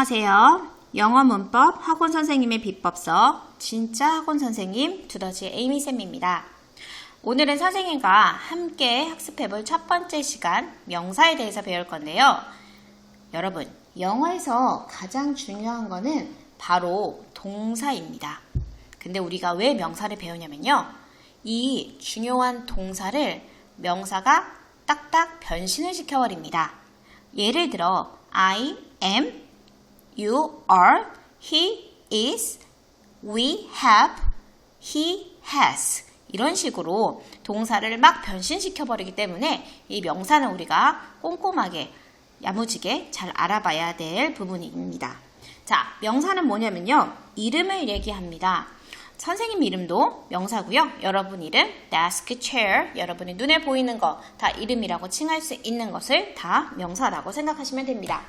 안녕하세요. 영어 문법 학원 선생님의 비법서 진짜 학원 선생님 두더지 에이미쌤입니다. 오늘은 선생님과 함께 학습해볼 첫 번째 시간 명사에 대해서 배울 건데요. 여러분, 영어에서 가장 중요한 거는 바로 동사입니다. 근데 우리가 왜 명사를 배우냐면요. 이 중요한 동사를 명사가 딱딱 변신을 시켜버립니다. 예를 들어 I am, you are, he is, we have, he has 이런 식으로 동사를 막 변신시켜버리기 때문에 이 명사는 우리가 꼼꼼하게 야무지게 잘 알아봐야 될 부분입니다. 자, 명사는 뭐냐면요. 이름을 얘기합니다. 선생님 이름도 명사고요. 여러분 이름, desk, chair, 여러분의 눈에 보이는 거 다 이름이라고 칭할 수 있는 것을 다 명사라고 생각하시면 됩니다.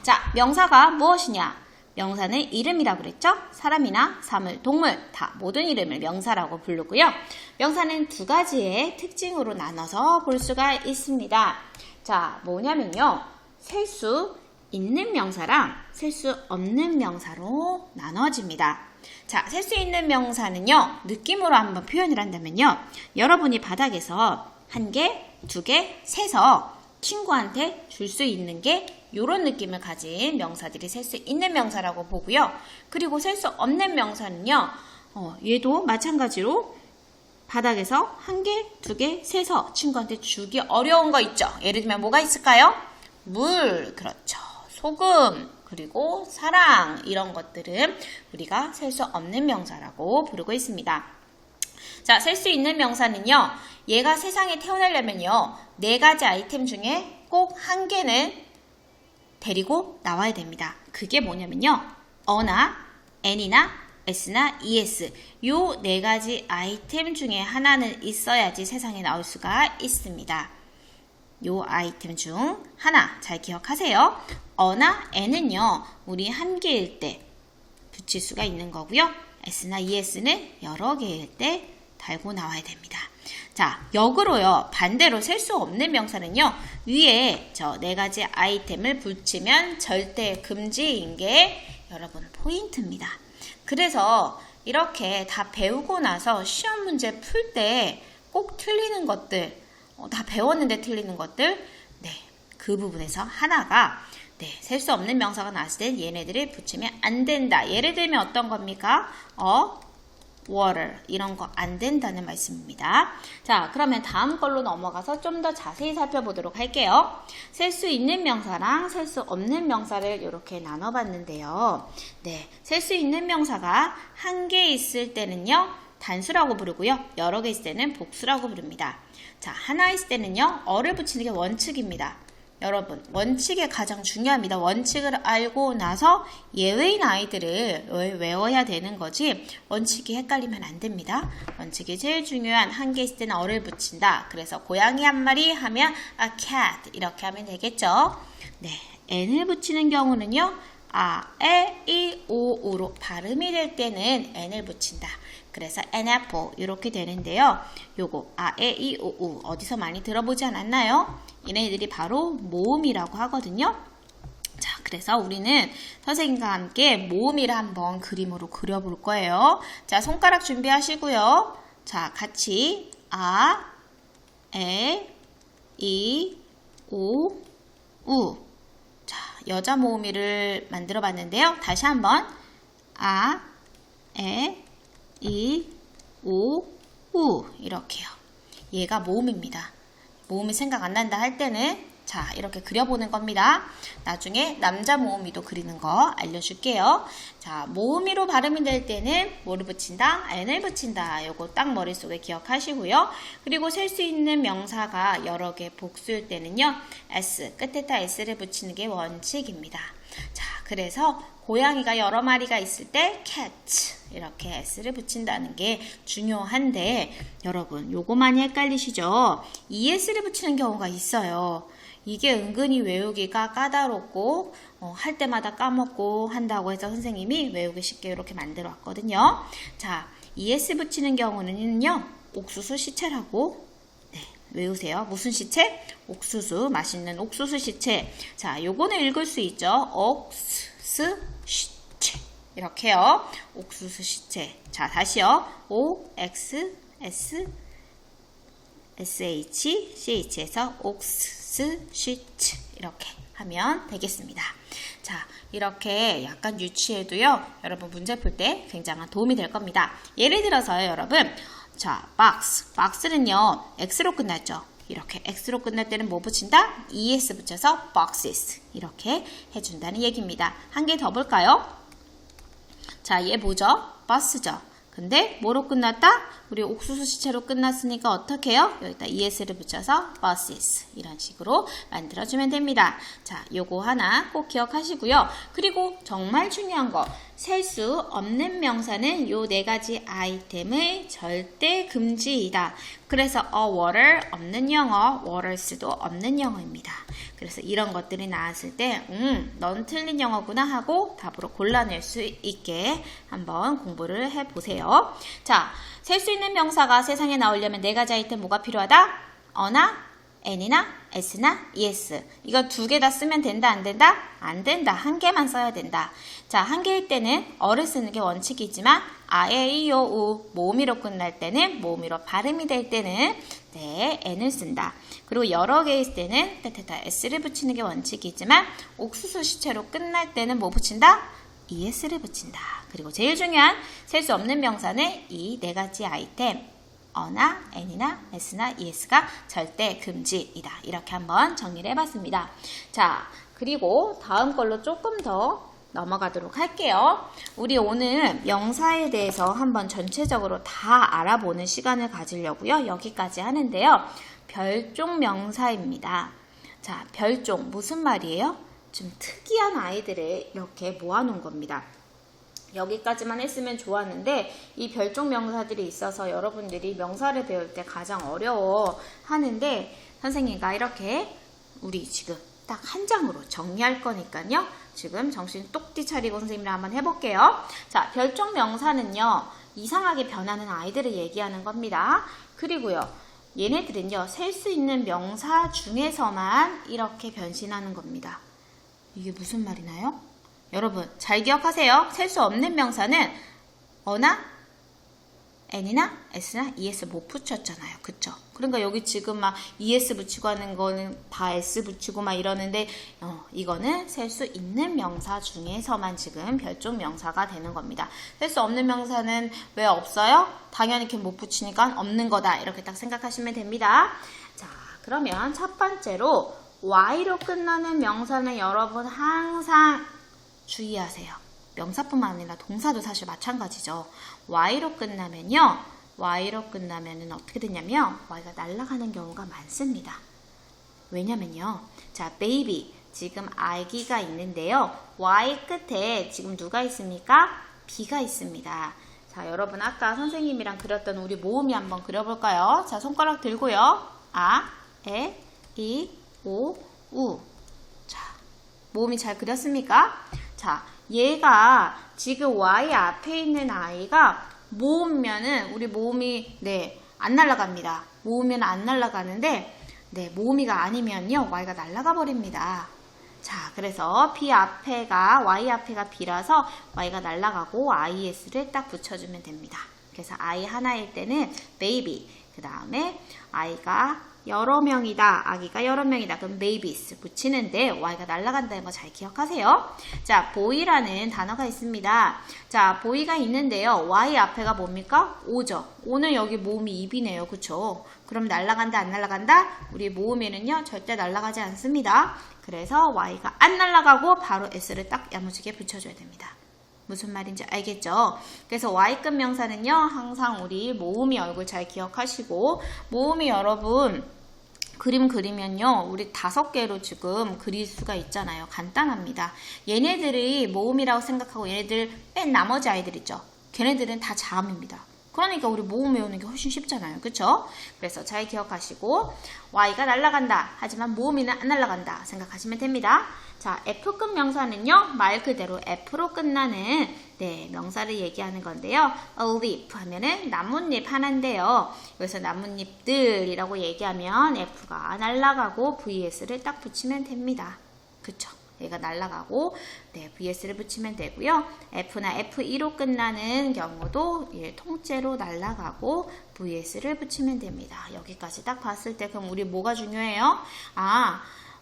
자, 명사가 무엇이냐? 명사는 이름이라고 그랬죠? 사람이나 사물, 동물 다 모든 이름을 명사라고 부르고요. 명사는 두 가지의 특징으로 나눠서 볼 수가 있습니다. 자, 뭐냐면요. 셀 수 있는 명사랑 셀 수 없는 명사로 나눠집니다. 자, 셀 수 있는 명사는요. 느낌으로 한번 표현을 한다면요. 여러분이 바닥에서 한 개, 두 개 세서 친구한테 줄 수 있는 게 이런 느낌을 가진 명사들이 셀 수 있는 명사라고 보고요. 그리고 셀 수 없는 명사는요. 얘도 마찬가지로 바닥에서 한 개, 두 개 세서 친구한테 주기 어려운 거 있죠. 예를 들면 뭐가 있을까요? 물, 그렇죠. 소금, 그리고 사랑 이런 것들은 우리가 셀 수 없는 명사라고 부르고 있습니다. 자, 셀 수 있는 명사는요. 얘가 세상에 태어나려면요. 네 가지 아이템 중에 꼭 한 개는 데리고 나와야 됩니다. 그게 뭐냐면요. 어나, n이나 s나 es 요 네 가지 아이템 중에 하나는 있어야지 세상에 나올 수가 있습니다. 요 아이템 중 하나 잘 기억하세요. 어나 n은요. 우리 한 개일 때 붙일 수가 있는 거고요. s나 es는 여러 개일 때 달고 나와야 됩니다. 자, 역으로요. 반대로 셀 수 없는 명사는요. 위에 저 네 가지 아이템을 붙이면 절대 금지인 게 여러분 포인트입니다. 그래서 이렇게 다 배우고 나서 시험 문제 풀 때 꼭 틀리는 것들 다 배웠는데 틀리는 것들 네, 그 부분에서 하나가 셀 수 없는 명사가 나왔을 땐 얘네들을 붙이면 안 된다. 예를 들면 어떤 겁니까? water 이런 거 안 된다는 말씀입니다. 자, 그러면 다음 걸로 넘어가서 좀 더 자세히 살펴보도록 할게요. 셀 수 있는 명사랑 셀 수 없는 명사를 이렇게 나눠봤는데요. 네, 셀 수 있는 명사가 한 개 있을 때는요. 단수라고 부르고요. 여러 개 있을 때는 복수라고 부릅니다. 자, 하나 있을 때는요. 어를 붙이는 게 원칙입니다. 여러분, 원칙이 가장 중요합니다. 원칙을 알고 나서 예외인 아이들을 외워야 되는 거지 원칙이 헷갈리면 안 됩니다. 원칙이 제일 중요한 한 개 있을 때는 어를 붙인다. 그래서 고양이 한 마리 하면 a cat 이렇게 하면 되겠죠. 네, n을 붙이는 경우는요. 아, 에, 이, 오, 우로 발음이 될 때는 n을 붙인다. 그래서 an apple 이렇게 되는데요. 요거 아, 에, 이, 오, 우 어디서 많이 들어보지 않았나요? 얘네들이 바로 모음이라고 하거든요. 자, 그래서 우리는 선생님과 함께 모음이를 한번 그림으로 그려볼 거예요. 자, 손가락 준비하시고요. 자, 같이 아, 에, 이, 오, 우. 자, 여자 모음이를 만들어 봤는데요. 다시 한번 아, 에, 이, 오, 우 이렇게요. 얘가 모음입니다. 모음이 생각 안 난다 할 때는 자, 이렇게 그려보는 겁니다. 나중에 남자 모음이도 그리는 거 알려줄게요. 자, 모음이로 발음이 될 때는 뭐를 붙인다? n을 붙인다. 요거 딱 머릿속에 기억하시고요. 그리고 셀 수 있는 명사가 여러 개 복수일 때는요. s, 끝에다 s를 붙이는 게 원칙입니다. 자, 그래서 고양이가 여러 마리가 있을 때 cat 이렇게 s를 붙인다는 게 중요한데 여러분 요거 많이 헷갈리시죠? es를 붙이는 경우가 있어요. 이게 은근히 외우기가 까다롭고 할 때마다 까먹고 한다고 해서 선생님이 외우기 쉽게 이렇게 만들어 왔거든요. 자, es 붙이는 경우는요. 옥수수 시체라고 외우세요. 무슨 시체? 옥수수, 맛있는 옥수수 시체. 자, 요거는 읽을 수 있죠. 옥수수 시체. 이렇게요. 옥수수 시체. 자, 다시요. OXSSHCH에서 옥수수 시체. 이렇게 하면 되겠습니다. 자, 이렇게 약간 유치해도요, 여러분 문제 풀 때 굉장한 도움이 될 겁니다. 예를 들어서요, 여러분. 자, 박스는요, X로 끝났죠. 이렇게 X로 끝날 때는 뭐 붙인다? ES 붙여서 boxes. 이렇게 해준다는 얘기입니다. 한 개 더 볼까요? 자, 얘 뭐죠? 버스죠. 근데 뭐로 끝났다? 우리 옥수수 시체로 끝났으니까 어떻게 해요? 여기다 ES를 붙여서 buses 이런 식으로 만들어주면 됩니다. 자, 요거 하나 꼭 기억하시고요. 그리고 정말 중요한 거, 셀 수 없는 명사는 요 네 가지 아이템을 절대 금지이다. 그래서 water 없는 영어, waters도 없는 영어입니다. 그래서 이런 것들이 나왔을 때 넌 틀린 영어구나 하고 답으로 골라낼 수 있게 한번 공부를 해보세요. 자, 셀 수 있는 명사가 세상에 나오려면 네 가지 아이템 뭐가 필요하다? 어나, N이나 S나 ES. 이거 두 개 다 쓰면 된다, 안 된다? 안 된다. 한 개만 써야 된다. 자, 한 개일 때는 어를 쓰는 게 원칙이지만 아, 에, 이, 오, 우 모음이로 끝날 때는 모음이로 발음이 될 때는 네, N을 쓴다. 그리고 여러 개일 때는 때때다 S를 붙이는 게 원칙이지만 옥수수 시체로 끝날 때는 뭐 붙인다? ES를 붙인다. 그리고 제일 중요한 셀 수 없는 명사는 이 네 가지 아이템 어나, N이나 S나 ES가 절대 금지이다. 이렇게 한번 정리를 해봤습니다. 자, 그리고 다음 걸로 조금 더 넘어가도록 할게요. 우리 오늘 명사에 대해서 한번 전체적으로 다 알아보는 시간을 가지려고요. 여기까지 하는데요. 별종 명사입니다. 자, 별종 무슨 말이에요? 좀 특이한 아이들을 이렇게 모아놓은 겁니다. 여기까지만 했으면 좋았는데 이 별종 명사들이 있어서 여러분들이 명사를 배울 때 가장 어려워 하는데 선생님과 이렇게 우리 지금 딱 한 장으로 정리할 거니까요. 지금 정신 똑띠 차리고 선생님이랑 한번 해볼게요. 자, 별종 명사는요. 이상하게 변하는 아이들을 얘기하는 겁니다. 그리고요. 얘네들은요. 셀 수 있는 명사 중에서만 이렇게 변신하는 겁니다. 이게 무슨 말이나요? 여러분 잘 기억하세요. 셀 수 없는 명사는 어나, N이나 S나 ES 못 붙였잖아요. 그쵸? 그러니까 여기 지금 막 ES 붙이고 하는 거는 다 S 붙이고 막 이러는데 이거는 셀 수 있는 명사 중에서만 지금 별종 명사가 되는 겁니다. 셀 수 없는 명사는 왜 없어요? 당연히 이렇게 못 붙이니까 없는 거다. 이렇게 딱 생각하시면 됩니다. 자, 그러면 첫 번째로 Y로 끝나는 명사는 여러분 항상 주의하세요. 명사뿐만 아니라 동사도 사실 마찬가지죠. Y로 끝나면요. Y로 끝나면은 어떻게 되냐면 Y가 날아가는 경우가 많습니다. 왜냐면요. 자, baby. 지금 아기가 있는데요. Y 끝에 지금 누가 있습니까? B가 있습니다. 자, 여러분 아까 선생님이랑 그렸던 우리 모음이 한번 그려볼까요? 자, 손가락 들고요. 아, 에, 이, 오, 우. 자, 모음이 잘 그렸습니까? 자, 얘가 지금 Y 앞에 있는 아이가 모으면은 우리 모음이 안 날아갑니다. 모으면 안 날아가는데 모음이가 아니면요 Y가 날아가 버립니다. 자, 그래서 B 앞에가 Y 앞에가 B라서 Y가 날아가고 IS를 딱 붙여주면 됩니다. 그래서 I 하나일 때는 baby, 그 다음에 I가 여러 명이다. 아기가 여러 명이다. 그럼 babies 붙이는데 Y가 날아간다는 거 잘 기억하세요. 자, boy라는 단어가 있습니다. 자, boy가 있는데요. Y 앞에가 뭡니까? O죠. O는 여기 모음이 입이네요. 그쵸? 그럼 날아간다, 안 날아간다? 우리 모음에는요. 절대 날아가지 않습니다. 그래서 Y가 안 날아가고 바로 S를 딱 야무지게 붙여줘야 됩니다. 무슨 말인지 알겠죠? 그래서 Y급 명사는요. 항상 우리 모음이 얼굴 잘 기억하시고 모음이 여러분 그림 그리면요. 우리 5개로 지금 그릴 수가 있잖아요. 간단합니다. 얘네들이 모음이라고 생각하고 얘네들 뺀 나머지 아이들 있죠. 걔네들은 다 자음입니다. 그러니까 우리 모음 외우는 게 훨씬 쉽잖아요. 그쵸? 그래서 잘 기억하시고 Y가 날아간다. 하지만 모음이는 안 날아간다. 생각하시면 됩니다. 자, F급 명사는요. 말 그대로 F로 끝나는 명사를 얘기하는 건데요. A leaf 하면은 나뭇잎 하나인데요. 여기서 나뭇잎들이라고 얘기하면 F가 날아가고 VS를 딱 붙이면 됩니다. 그쵸? 얘가 날아가고 네, vs를 붙이면 되고요. f나 f2로 끝나는 경우도 예, 통째로 날아가고 vs를 붙이면 됩니다. 여기까지 딱 봤을 때 그럼 우리 뭐가 중요해요?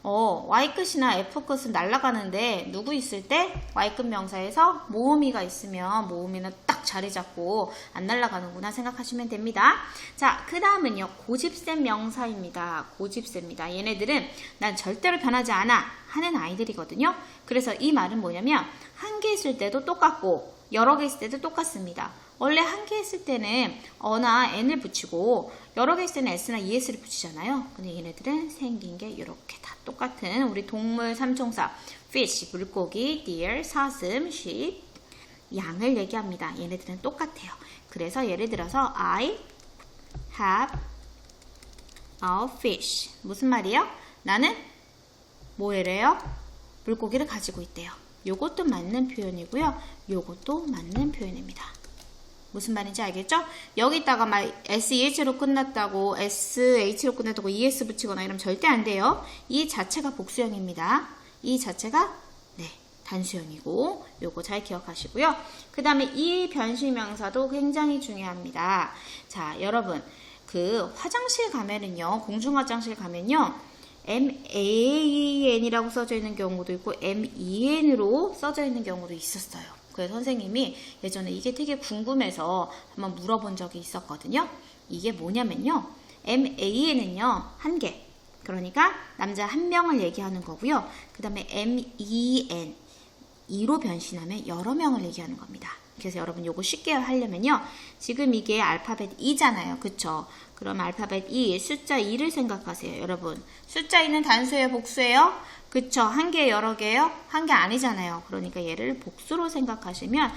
Y끝이나 F끝은 날아가는데 누구 있을 때? Y끝 명사에서 모음이가 있으면 모음이는 딱 자리 잡고 안 날아가는구나 생각하시면 됩니다. 자, 그 다음은요. 고집센 명사입니다. 고집셉니다. 얘네들은 난 절대로 변하지 않아 하는 아이들이거든요. 그래서 이 말은 뭐냐면 한 개 있을 때도 똑같고 여러 개 있을 때도 똑같습니다. 원래 한 개 있을 때는 어나 n을 붙이고 여러 개 있을 때는 s나 es를 붙이잖아요. 근데 얘네들은 생긴 게 이렇게 다 똑같은 우리 동물 삼총사 fish, 물고기, deer, 사슴, sheep, 양을 얘기합니다. 얘네들은 똑같아요. 그래서 예를 들어서 I have a fish. 무슨 말이에요? 나는 뭐래요? 물고기를 가지고 있대요. 요것도 맞는 표현이고요. 요것도 맞는 표현입니다. 무슨 말인지 알겠죠? 여기다가 막 SEH로 끝났다고 SH로 끝났다고 ES 붙이거나 이러면 절대 안 돼요. 이 자체가 복수형입니다. 이 자체가 네 단수형이고 요거 잘 기억하시고요. 그 다음에 이 변신명사도 굉장히 중요합니다. 자, 여러분 그 화장실 가면은요, 공중화장실 가면요 MAN이라고 써져 있는 경우도 있고 MEN으로 써져 있는 경우도 있었어요. 그래서 선생님이 예전에 이게 되게 궁금해서 한번 물어본 적이 있었거든요. 이게 뭐냐면요. MAN은요. 한 개. 그러니까 남자 한 명을 얘기하는 거고요. 그 다음에 MEN 2로 변신하면 여러 명을 얘기하는 겁니다. 그래서 여러분 요거 쉽게 하려면요. 지금 이게 알파벳 2잖아요. 그쵸? 그럼 알파벳 2, 숫자 2를 생각하세요. 여러분 숫자 2는 단수예요? 복수예요? 그쵸? 한 개 여러 개요? 한 개 아니잖아요. 그러니까 얘를 복수로 생각하시면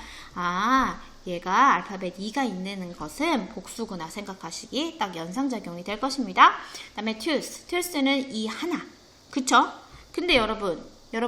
얘가 알파벳 2가 있는 것은 복수구나 생각하시기 딱 연상작용이 될 것입니다. 그 다음에 tooth는 이 하나. 그쵸? 근데 여러분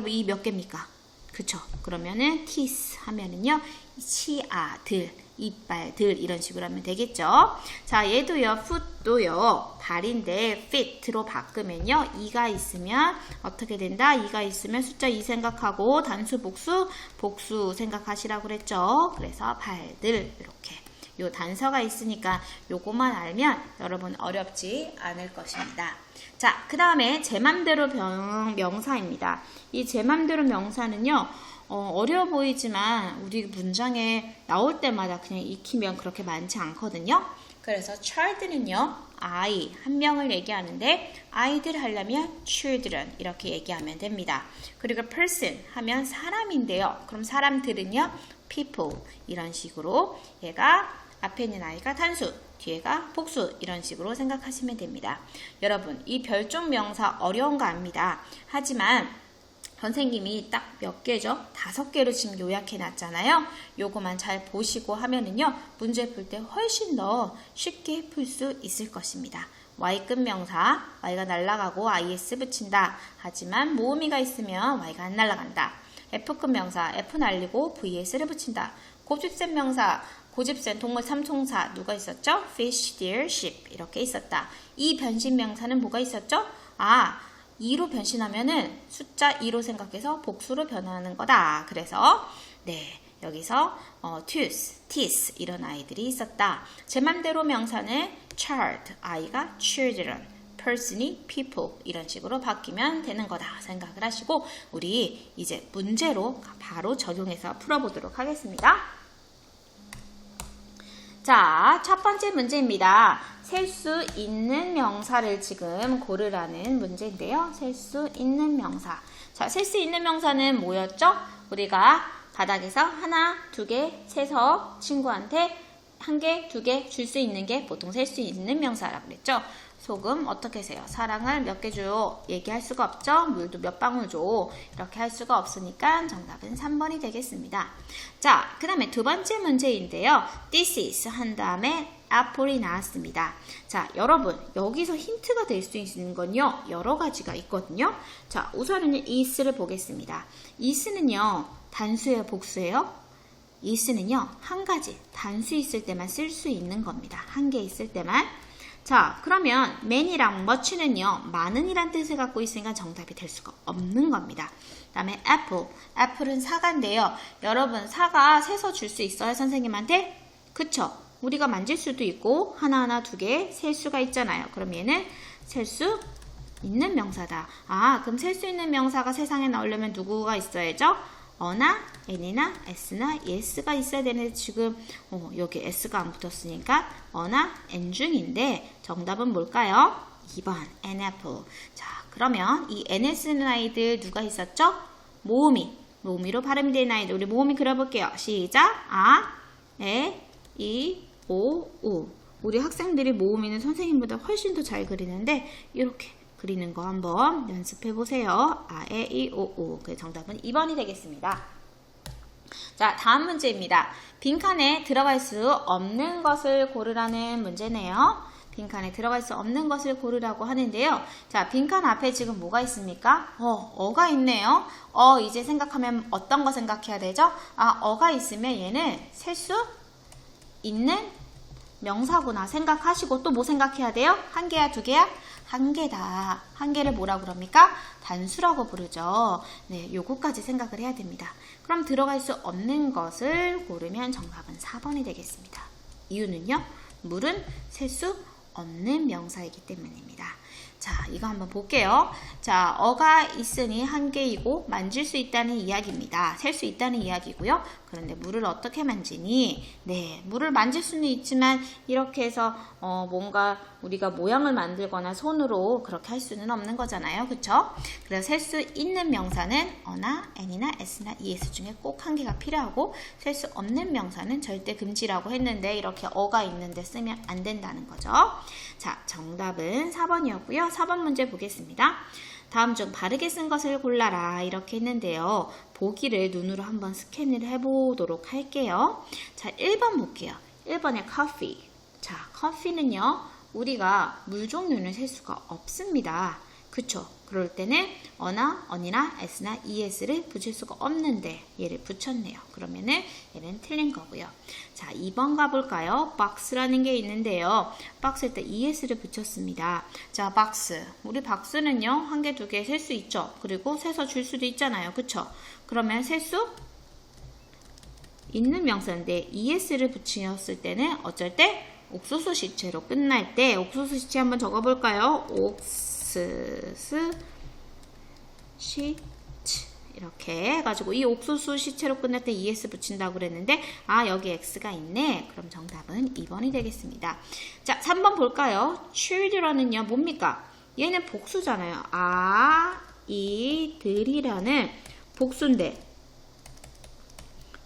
이 몇 개입니까? 그쵸? 그러면은 teeth 하면은요 치아들, 이빨들 이런 식으로 하면 되겠죠. 자, 얘도요 foot도요 발인데 fit로 바꾸면요 2가 있으면 어떻게 된다? 2가 있으면 숫자 2 생각하고 단수 복수 생각하시라고 그랬죠. 그래서 발들 이렇게 요 단서가 있으니까 요거만 알면 여러분 어렵지 않을 것입니다. 자, 그 다음에 제 맘대로 명사입니다. 이 제 맘대로 명사는요 어려워 보이지만 우리 문장에 나올 때마다 그냥 익히면 그렇게 많지 않거든요. 그래서 child는요 I 한 명을 얘기하는데 아이들 하려면 children 이렇게 얘기하면 됩니다. 그리고 person 하면 사람인데요. 그럼 사람들은요 people 이런 식으로 얘가 앞에 있는 아이가 단수 뒤에가 복수 이런 식으로 생각하시면 됩니다. 여러분 이 별종 명사 어려운 거 압니다. 하지만 선생님이 딱 몇 개죠? 5개로 지금 요약해 놨잖아요. 요거만 잘 보시고 하면은요 문제 풀 때 훨씬 더 쉽게 풀 수 있을 것입니다. Y급 명사 Y가 날아가고 IS 붙인다. 하지만 모음이가 있으면 Y가 안 날아간다. F급 명사 F 날리고 VS를 붙인다. 고집센 명사 고집센 동물 삼총사 누가 있었죠? fish, deer, sheep 이렇게 있었다. 이 변신 명사는 뭐가 있었죠? 2로 변신하면은 숫자 2로 생각해서 복수로 변하는 거다. 그래서 네 여기서 tooth, teeth 이런 아이들이 있었다. 제 맘대로 명사는 child, 아이가 children, person이 people 이런 식으로 바뀌면 되는 거다 생각을 하시고 우리 이제 문제로 바로 적용해서 풀어보도록 하겠습니다. 자, 첫 번째 문제입니다. 셀 수 있는 명사를 지금 고르라는 문제인데요. 셀 수 있는 명사. 자, 셀 수 있는 명사는 뭐였죠? 우리가 바닥에서 하나, 두 개 세서 친구한테 한 개, 두 개 줄 수 있는 게 보통 셀 수 있는 명사라고 그랬죠. 소금 어떻게 세요? 사랑을 몇 개 줘요? 얘기할 수가 없죠? 물도 몇 방울 줘? 이렇게 할 수가 없으니까 정답은 3번이 되겠습니다. 자, 그 다음에 두 번째 문제인데요. This is 한 다음에 apple이 나왔습니다. 자, 여러분 여기서 힌트가 될 수 있는 건요. 여러 가지가 있거든요. 자, 우선은 is를 보겠습니다. is는요. 단수예요? 복수예요? is는요. 한 가지 단수 있을 때만 쓸 수 있는 겁니다. 한 개 있을 때만. 자, 그러면 many랑 much는요, 많은이란 뜻을 갖고 있으니까 정답이 될 수가 없는 겁니다. 그 다음에 apple. apple은 사과인데요. 여러분, 사과 세서 줄 수 있어요, 선생님한테? 그쵸? 우리가 만질 수도 있고, 하나하나 두 개 셀 수가 있잖아요. 그럼 얘는 셀 수 있는 명사다. 아, 그럼 셀 수 있는 명사가 세상에 나오려면 누구가 있어야죠? 어나, n이나 s나 yes가 있어야 되는데 지금 여기 s가 안 붙었으니까 어나 n 중인데 정답은 뭘까요? 2번 an apple. 자, 그러면 이 n을 쓰는 아이들 누가 있었죠? 모음이. 모음이로 발음이 되는 아이들 우리 모음이 그려볼게요. 시작. 아, 에, 이, 오, 우. 우리 학생들이 모음이는 선생님보다 훨씬 더 잘 그리는데 이렇게 그리는 거 한번 연습해 보세요. 아, 에, 이, 오, 우. 그 정답은 2번이 되겠습니다. 자, 다음 문제입니다. 빈칸에 들어갈 수 없는 것을 고르라는 문제네요. 빈칸에 들어갈 수 없는 것을 고르라고 하는데요. 자, 빈칸 앞에 지금 뭐가 있습니까? 어가 있네요. 이제 생각하면 어떤 거 생각해야 되죠? 아, 어가 있으면 얘는 셀 수 있는 명사구나 생각하시고 또 뭐 생각해야 돼요? 한 개야, 두 개야? 한 개다. 한 개를 뭐라 그럽니까? 단수라고 부르죠. 네, 요거까지 생각을 해야 됩니다. 그럼 들어갈 수 없는 것을 고르면 정답은 4번이 되겠습니다. 이유는요? 물은 셀 수 없는 명사이기 때문입니다. 자, 이거 한번 볼게요. 자, 어가 있으니 한 개이고 만질 수 있다는 이야기입니다. 셀 수 있다는 이야기고요. 그런데 물을 어떻게 만지니? 네, 물을 만질 수는 있지만 이렇게 해서 뭔가 우리가 모양을 만들거나 손으로 그렇게 할 수는 없는 거잖아요. 그쵸? 그래서 셀 수 있는 명사는 어나, n이나 s나 es 중에 꼭 한 개가 필요하고 셀 수 없는 명사는 절대 금지라고 했는데 이렇게 어가 있는데 쓰면 안 된다는 거죠. 자, 정답은 4번이었고요. 4번 문제 보겠습니다. 다음 중 바르게 쓴 것을 골라라 이렇게 했는데요. 보기를 눈으로 한번 스캔을 해보도록 할게요. 자, 1번 볼게요. 1번에 coffee. 자, 커피는요. 우리가 물 종류는 셀 수가 없습니다. 그쵸? 그럴 때는 어나, 언이나 s나 es를 붙일 수가 없는데 얘를 붙였네요. 그러면은 얘는 틀린 거고요. 자, 2번 가볼까요? box라는 게 있는데요. box일 때 es를 붙였습니다. 자, box. 우리 box는요. 한 개, 두 개 셀 수 있죠. 그리고 세서 줄 수도 있잖아요. 그쵸? 그러면 셀 수 있는 명사인데 es를 붙였을 때는 어쩔 때 옥수수 시체로 끝날 때 옥수수 시체 한번 적어볼까요? 옥수수 시체 이렇게 해가지고 이 옥수수 시체로 끝날 때 es 붙인다고 그랬는데 아, 여기 x가 있네. 그럼 정답은 2번이 되겠습니다. 자, 3번 볼까요? children은요 뭡니까? 얘는 복수잖아요. 아이들이라는 복수인데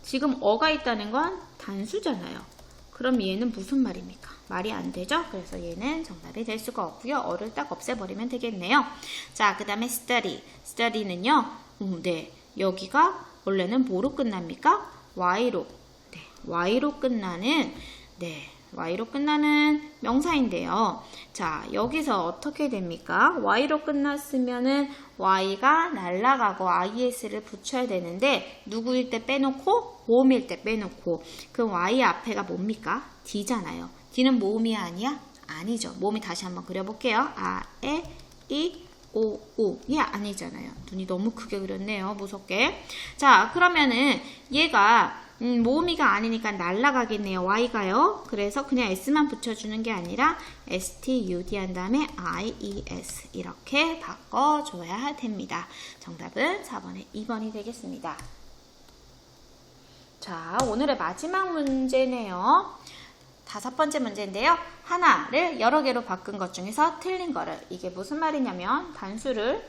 지금 어가 있다는 건 단수잖아요. 그럼 얘는 무슨 말입니까? 말이 안 되죠? 그래서 얘는 정답이 될 수가 없고요. 어를 딱 없애버리면 되겠네요. 자, 그 다음에 study. study는요. 네, 여기가 원래는 뭐로 끝납니까? y로. 네, y로 끝나는 y로 끝나는 명사인데요. 자, 여기서 어떻게 됩니까? y로 끝났으면은 y가 날아가고 is를 붙여야 되는데 누구일 때 빼놓고 모음일 때 빼놓고 그럼 y 앞에가 뭡니까? d잖아요. d는 모음이 아니야? 아니죠. 모음이 다시 한번 그려볼게요. 아, 에, 이, 오, 우. 얘 아니잖아요. 눈이 너무 크게 그렸네요. 무섭게. 자, 그러면은 얘가 모음이가 아니니까 날라가겠네요. y가요. 그래서 그냥 s만 붙여주는 게 아니라 stud 한 다음에 ies 이렇게 바꿔줘야 됩니다. 정답은 4번에 2번이 되겠습니다. 자, 오늘의 마지막 문제네요. 5번째 문제인데요. 하나를 여러 개로 바꾼 것 중에서 틀린 거를 이게 무슨 말이냐면 단수를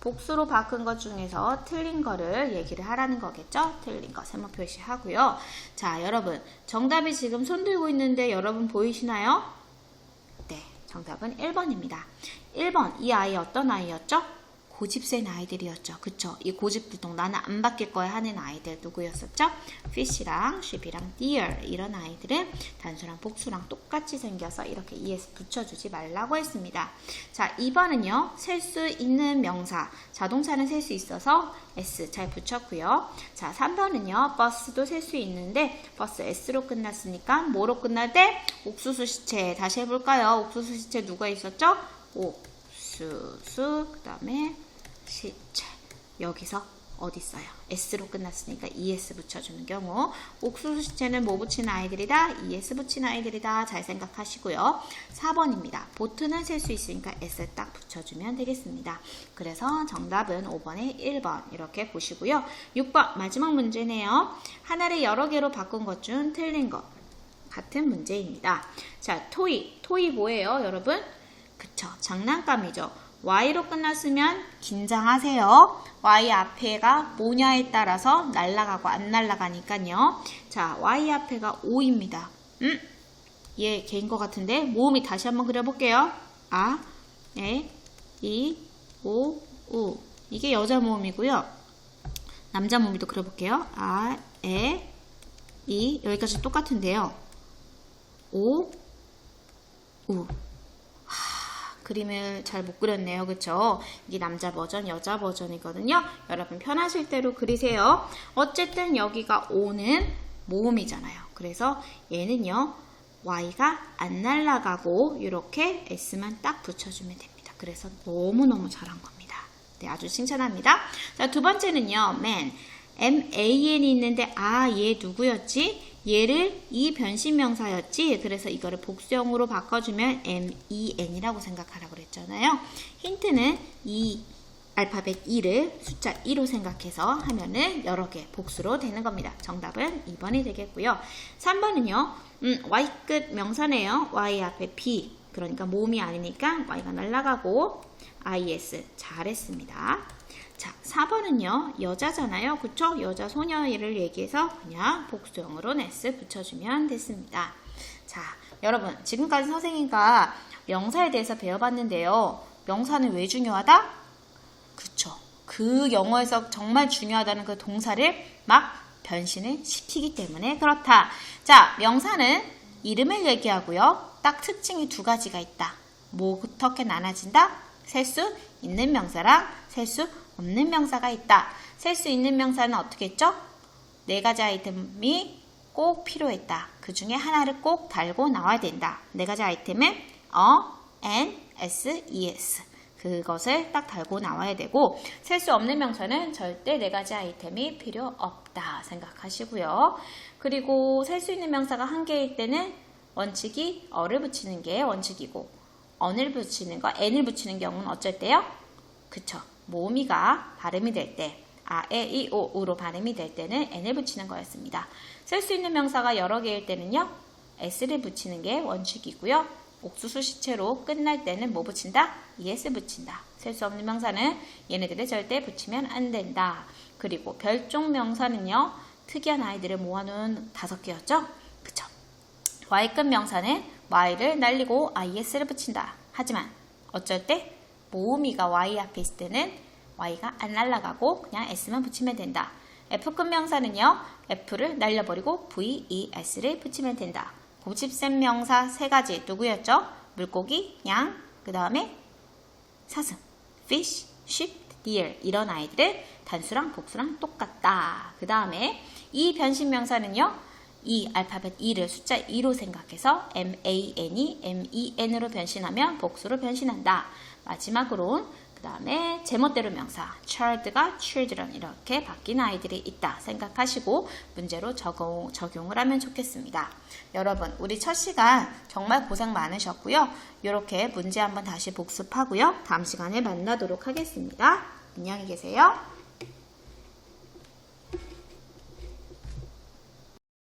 복수로 바꾼 것 중에서 틀린 거를 얘기를 하라는 거겠죠? 틀린 거 세모 표시하고요. 자, 여러분 정답이 지금 손 들고 있는데 여러분 보이시나요? 네, 정답은 1번입니다. 1번 이 아이 어떤 아이였죠? 고집 센 아이들이었죠. 그쵸? 이 고집불통 나는 안 바뀔 거야 하는 아이들 누구였었죠? fish랑 sheep이랑 deer 이런 아이들은 단수랑 복수랑 똑같이 생겨서 이렇게 es 붙여주지 말라고 했습니다. 자, 2번은요. 셀 수 있는 명사. 자동차는 셀 수 있어서 s 잘 붙였고요. 자, 3번은요. 버스도 셀 수 있는데 버스 s로 끝났으니까 뭐로 끝날 때? 옥수수 시체. 다시 해볼까요? 옥수수 시체 누가 있었죠? 옥수수 그 다음에 시체. 여기서 어디 있어요? s로 끝났으니까 es 붙여주는 경우 옥수수 시체는 뭐 붙이는 아이들이다? es 붙이는 아이들이다. 잘 생각하시고요. 4번입니다. 보트는 셀 수 있으니까 s 딱 붙여주면 되겠습니다. 그래서 정답은 5번에 1번 이렇게 보시고요. 6번 마지막 문제네요. 하나를 여러 개로 바꾼 것 중 틀린 것 같은 문제입니다. 자, 토이 뭐예요, 여러분? 그쵸, 장난감이죠. Y로 끝났으면 긴장하세요. Y 앞에가 뭐냐에 따라서 날아가고 안 날아가니까요. 자, Y 앞에가 O입니다. 얘 개인 것 같은데 모음이 다시 한번 그려볼게요. 아, 에, 이, 오, 우. 이게 여자 모음이고요. 남자 모음도 그려볼게요. 아, 에, 이. 여기까지 똑같은데요. 오, 우. 그림을 잘 못 그렸네요. 그쵸? 이게 남자 버전, 여자 버전이거든요. 여러분 편하실 대로 그리세요. 어쨌든 여기가 O는 모음이잖아요. 그래서 얘는요. Y가 안 날아가고 이렇게 S만 딱 붙여주면 됩니다. 그래서 너무너무 잘한 겁니다. 네, 아주 칭찬합니다. 자, 두 번째는요. man. M-A-N이 있는데 얘 누구였지? 얘를 이 변신명사였지. 그래서 이거를 복수형으로 바꿔주면 M-E-N이라고 생각하라고 그랬잖아요. 힌트는 이 알파벳 2를 숫자 2로 생각해서 하면은 여러 개 복수로 되는 겁니다. 정답은 2번이 되겠고요. 3번은요. Y끝 명사네요. Y 앞에 B. 그러니까 모음이 아니니까 Y가 날아가고 IS 잘했습니다. 자, 4번은요. 여자잖아요. 그쵸? 여자 소녀를 얘기해서 그냥 복수형으로 s 붙여주면 됐습니다. 자, 여러분 지금까지 선생님과 명사에 대해서 배워봤는데요. 명사는 왜 중요하다? 그쵸? 그 영어에서 정말 중요하다는 그 동사를 막 변신을 시키기 때문에 그렇다. 자, 명사는 이름을 얘기하고요. 딱 특징이 두 가지가 있다. 뭐 어떻게 나눠진다? 셀 수 있는 명사랑 셀 수 없는 명사가 있다. 셀 수 있는 명사는 어떻게 했죠? 네 가지 아이템이 꼭 필요했다. 그 중에 하나를 꼭 달고 나와야 된다. 네 가지 아이템은 N, S, ES. 그것을 딱 달고 나와야 되고 셀 수 없는 명사는 절대 네 가지 아이템이 필요 없다 생각하시고요. 그리고 셀 수 있는 명사가 한 개일 때는 원칙이 어를 붙이는 게 원칙이고 언을 붙이는 거, n을 붙이는 경우는 어쩔 때요? 그쵸. 모음이가 발음이 될 때, 에, 이, 오로 발음이 될 때는 n을 붙이는 거였습니다. 쓸 수 있는 명사가 여러 개일 때는요, s를 붙이는 게 원칙이고요. 옥수수 시체로 끝날 때는 뭐 붙인다? es 붙인다. 쓸 수 없는 명사는 얘네들을 절대 붙이면 안 된다. 그리고 별종 명사는요, 특이한 아이들을 모아놓은 5개였죠? 그쵸. Y급 명사는 Y를 날리고 IS를 붙인다. 하지만 어쩔 때 모음이가 Y 앞에 있을 때는 Y가 안 날아가고 그냥 S만 붙이면 된다. F급 명사는요. F를 날려버리고 VES를 붙이면 된다. 고집센 명사 3가지 누구였죠? 물고기, 양, 그 다음에 사슴, fish, sheep, deer 이런 아이들은 단수랑 복수랑 똑같다. 그 다음에 이 변신 명사는요. 이 알파벳 2를 숫자 2로 생각해서 M-A-N이 M-E-N으로 변신하면 복수로 변신한다. 마지막으로 그 다음에 제멋대로 명사 child가 children 이렇게 바뀐 아이들이 있다 생각하시고 문제로 적용을 하면 좋겠습니다. 여러분 우리 첫 시간 정말 고생 많으셨고요. 이렇게 문제 한번 다시 복습하고요. 다음 시간에 만나도록 하겠습니다. 안녕히 계세요.